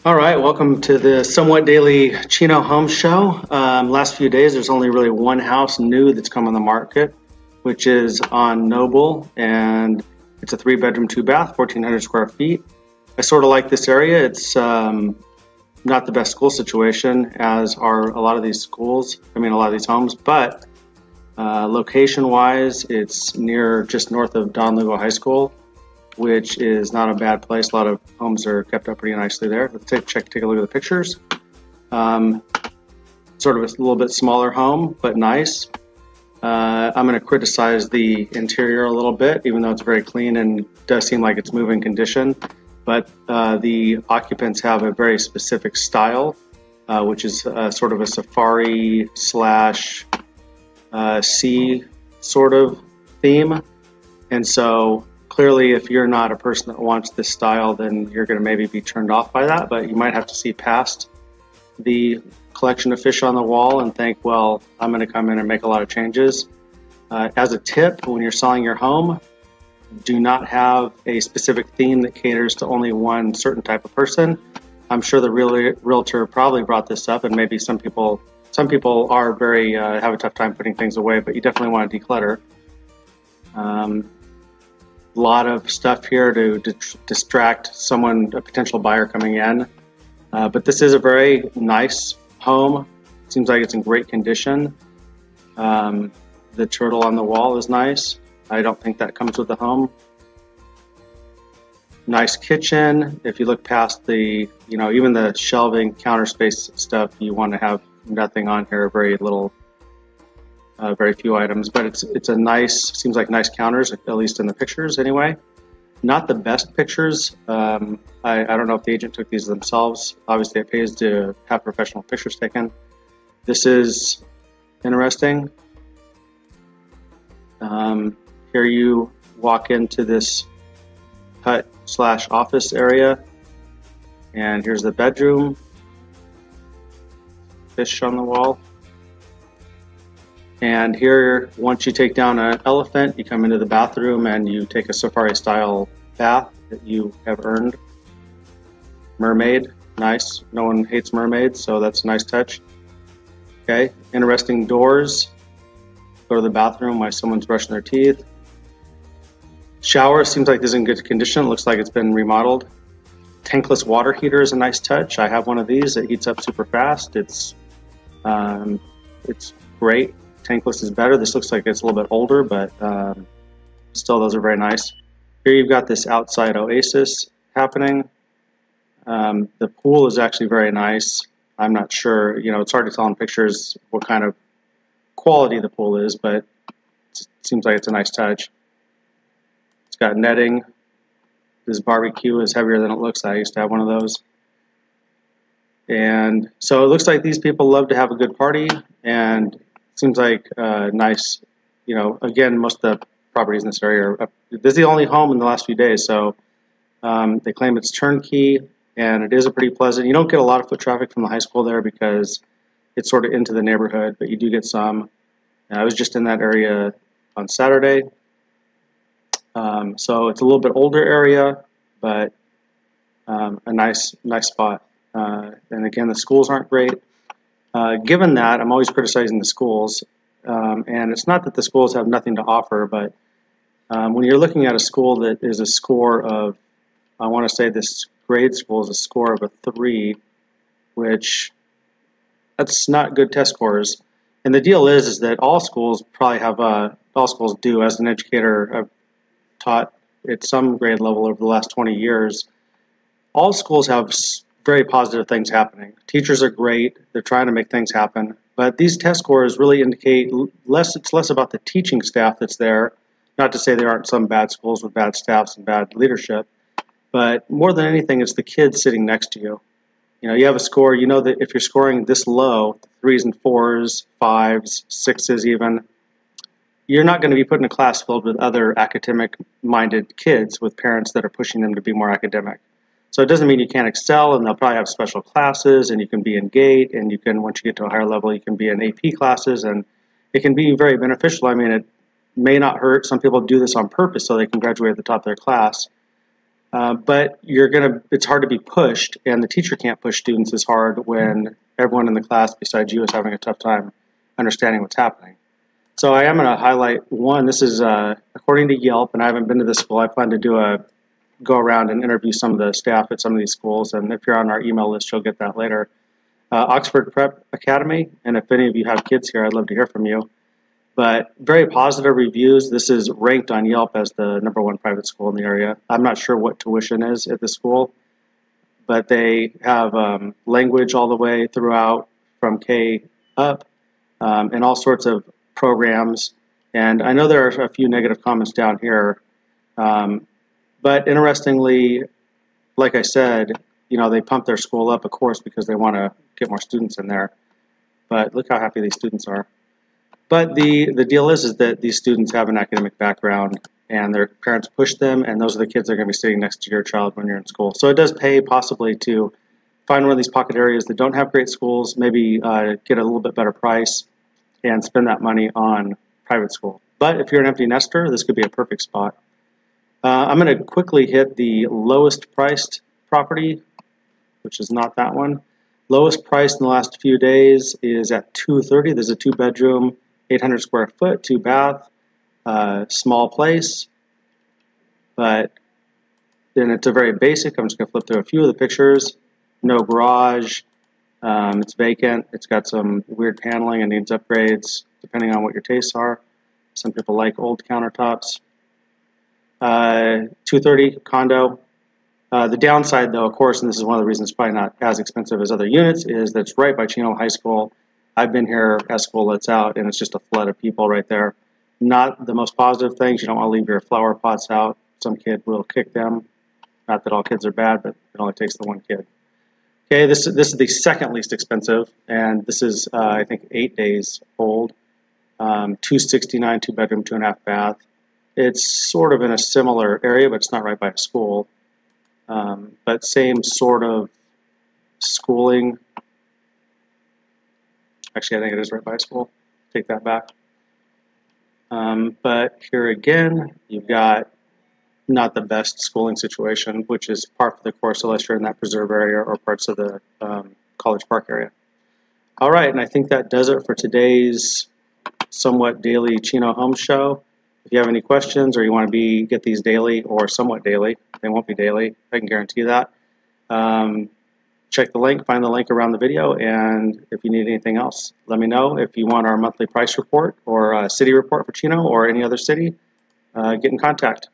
All right, welcome to the somewhat daily Chino Home Show. Last few days, there's only really one house new that's come on the market, which is on Noble, and it's a 3-bedroom, 2-bath, 1,400 square feet. I sort of like this area. It's not the best school situation, as are a lot of these schools. I mean, a lot of these homes, but location-wise, it's just north of Don Lugo High School, which is not a bad place. A lot of homes are kept up pretty nicely there. Let's take a look at the pictures. Sort of a little bit smaller home, but nice. I'm going to criticize the interior a little bit, even though it's very clean and does seem like it's moving condition. But the occupants have a very specific style, which is sort of a safari slash sea sort of theme. And so clearly, if you're not a person that wants this style, then you're going to maybe be turned off by that, but you might have to see past the collection of fish on the wall and think, well, I'm going to come in and make a lot of changes. As a tip, when you're selling your home, do not have a specific theme that caters to only one certain type of person. I'm sure the realtor probably brought this up, and maybe some people are very have a tough time putting things away, but you definitely want to declutter. A lot of stuff here to distract a potential buyer coming in. But this is a very nice home. Seems like it's in great condition. The turtle on the wall is nice. I don't think that comes with the home. Nice kitchen. If you look past even the shelving, counter space stuff, you want to have nothing on here, very few items, but it's a nice, seems like nice counters, at least in the pictures anyway. Not the best pictures. I don't know if the agent took these themselves. Obviously it pays to have professional pictures taken. This is interesting. Here you walk into this hut slash office area, and here's the bedroom. Fish on the wall. And here, once you take down an elephant, you come into the bathroom and you take a safari-style bath that you have earned. Mermaid, nice. No one hates mermaids, so that's a nice touch. Okay, interesting doors. Go to the bathroom while someone's brushing their teeth. Shower seems like it's in good condition. It looks like it's been remodeled. Tankless water heater is a nice touch. I have one of these that heats up super fast. It's great. Tankless is better. This looks like it's a little bit older, but still, those are very nice. Here you've got this outside oasis happening. The pool is actually very nice. I'm not sure, it's hard to tell in pictures what kind of quality the pool is, but it seems like it's a nice touch. It's got netting. This barbecue is heavier than it looks. I used to have one of those. And so it looks like these people love to have a good party, and seems like nice, again, most of the properties in this area this is the only home in the last few days, so they claim it's turnkey, and it is a pretty pleasant. You don't get a lot of foot traffic from the high school there because it's sort of into the neighborhood, but you do get some. And I was just in that area on Saturday. So it's a little bit older area, but a nice spot. And again, the schools aren't great. Given that, I'm always criticizing the schools, and it's not that the schools have nothing to offer, but when you're looking at a school that is a score of, I want to say this grade school is a score of a 3, which that's not good test scores. And the deal is that all schools probably have, all schools do, as an educator, I've taught at some grade level over the last 20 years, all schools have very positive things happening. Teachers are great. They're trying to make things happen. But these test scores really indicate it's less about the teaching staff that's there. Not to say there aren't some bad schools with bad staffs and bad leadership, but more than anything, it's the kids sitting next to you. You have a score, you know that if you're scoring this low, 3s and 4s, 5s, 6s even, you're not going to be put in a class filled with other academic-minded kids with parents that are pushing them to be more academic. So it doesn't mean you can't excel, and they'll probably have special classes, and you can be in GATE, and you can, once you get to a higher level, you can be in AP classes, and it can be very beneficial. I mean, it may not hurt. Some people do this on purpose so they can graduate at the top of their class. But it's hard to be pushed, and the teacher can't push students as hard when everyone in the class besides you is having a tough time understanding what's happening. So I am going to highlight one. This is according to Yelp, and I haven't been to this school. I plan to go around and interview some of the staff at some of these schools, and if you're on our email list, you'll get that later. Oxford Prep Academy, and if any of you have kids here, I'd love to hear from you. But very positive reviews. This is ranked on Yelp as the #1 private school in the area. I'm not sure what tuition is at the school, but they have language all the way throughout from K up, and all sorts of programs. And I know there are a few negative comments down here, but interestingly, like I said, they pump their school up, of course, because they want to get more students in there. But look how happy these students are. But the deal is that these students have an academic background, and their parents push them, and those are the kids that are going to be sitting next to your child when you're in school. So it does pay possibly to find one of these pocket areas that don't have great schools, maybe get a little bit better price, and spend that money on private school. But if you're an empty nester, this could be a perfect spot. I'm going to quickly hit the lowest priced property, which is not that one. Lowest price in the last few days is at $230. There's a 2-bedroom, 800 square foot, 2-bath, small place, but then it's a very basic. I'm just going to flip through a few of the pictures. No garage. It's vacant. It's got some weird paneling and needs upgrades depending on what your tastes are. Some people like old countertops. 230 condo. The downside, though, of course, and this is one of the reasons it's probably not as expensive as other units, is that it's right by Chino High School. I've been here as school lets out, and it's just a flood of people right there. Not the most positive things. You don't want to leave your flower pots out. Some kid will kick them. Not that all kids are bad, but it only takes the one kid. Okay, this is the second least expensive, and this is, I think, 8 days old. 269, 2-bedroom, 2.5-bath. It's sort of in a similar area, but it's not right by a school. But same sort of schooling. Actually, I think it is right by a school. Take that back. But here again, you've got not the best schooling situation, which is par for the course unless you're in that preserve area or parts of the College Park area. All right, and I think that does it for today's somewhat daily Chino Home Show. If you have any questions or you want to get these daily or somewhat daily, they won't be daily, I can guarantee that. Check the link, find the link around the video, and if you need anything else, let me know. If you want our monthly price report or city report for Chino or any other city, get in contact.